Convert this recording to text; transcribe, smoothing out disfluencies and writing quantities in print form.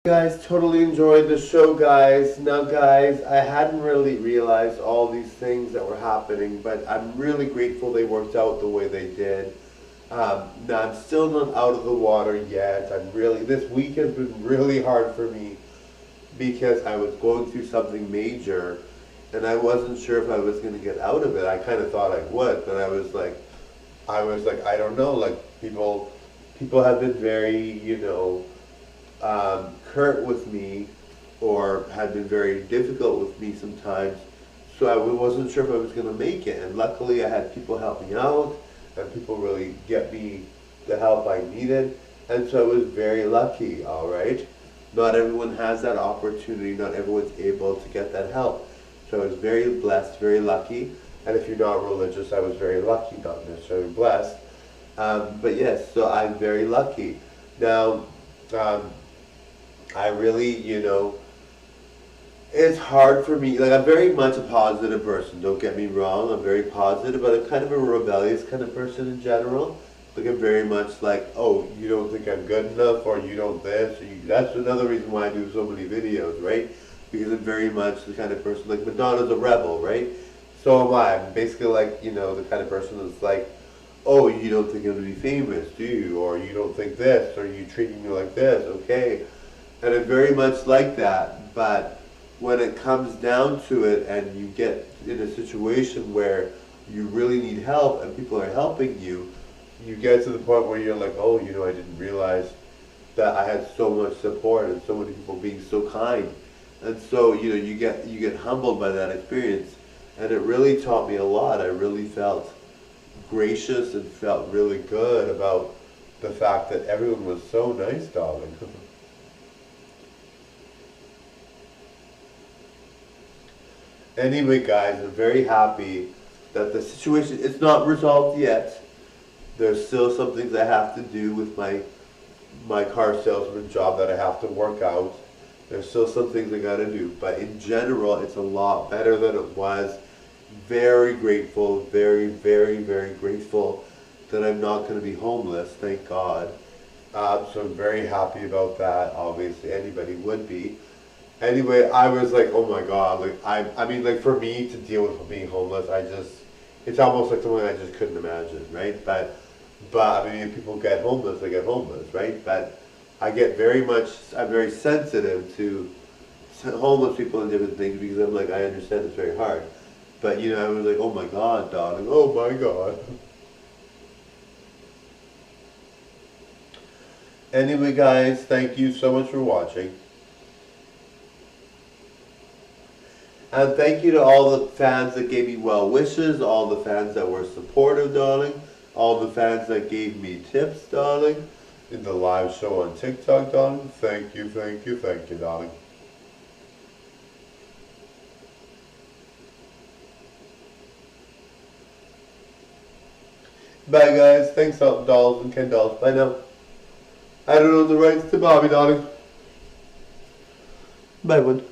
Guys, totally enjoyed the show, guys. Now, guys, I hadn't really realized all these things that were happening, but I'm really grateful they worked out the way they did. Now, I'm still not out of the water yet. This week has been really hard for me because I was going through something major and I wasn't sure if I was going to get out of it. I kind of thought I would, but I don't know, like people have been very, curt with me or had been very difficult with me sometimes. So I wasn't sure if I was going to make it. And luckily I had people help me out and people really get me the help I needed. And so I was very lucky, all right? Not everyone has that opportunity. Not everyone's able to get that help. So I was very blessed, very lucky. And if you're not religious, I was very lucky, not necessarily blessed. But yes, so I'm very lucky. Now, I really, it's hard for me. Like, I'm very much a positive person, don't get me wrong. I'm very positive, but I'm kind of a rebellious kind of person in general. Like, I'm very much like, oh, you don't think I'm good enough, or you don't this, or that's another reason why I do so many videos, right? Because I'm very much the kind of person, like Madonna's a rebel, right? So am I. I'm basically like, the kind of person that's like, oh, you don't think I'm going to be famous, do you? Or you don't think this, or you treating me like this, okay? And I'm very much like that, but when it comes down to it and you get in a situation where you really need help and people are helping you, you get to the point where you're like, oh, I didn't realize that I had so much support and so many people being so kind. And so, you get humbled by that experience. And it really taught me a lot. I really felt gracious and felt really good about the fact that everyone was so nice, darling. Anyway, guys, I'm very happy that the situation is not resolved yet. There's still some things I have to do with my car salesman job that I have to work out. There's still some things I gotta do, but in general, it's a lot better than it was. Very grateful, very, very, very grateful that I'm not going to be homeless, thank God. So I'm very happy about that. Obviously, anybody would be. Anyway, I was like, oh my God, like I mean, like for me to deal with being homeless, it's almost like something I just couldn't imagine, right? But I mean, if people get homeless, they get homeless, right? But I'm very sensitive to homeless people and different things because I'm like, I understand it's very hard. But I was like, oh my God, darling, oh my God. Anyway, guys, thank you so much for watching. And thank you to all the fans that gave me well wishes, all the fans that were supportive, darling, all the fans that gave me tips, darling, in the live show on TikTok, darling. Thank you, thank you, thank you, darling. Bye, guys. Thanks, dolls and Ken dolls. Bye now. I don't know the rights to Bobby, darling. Bye, one.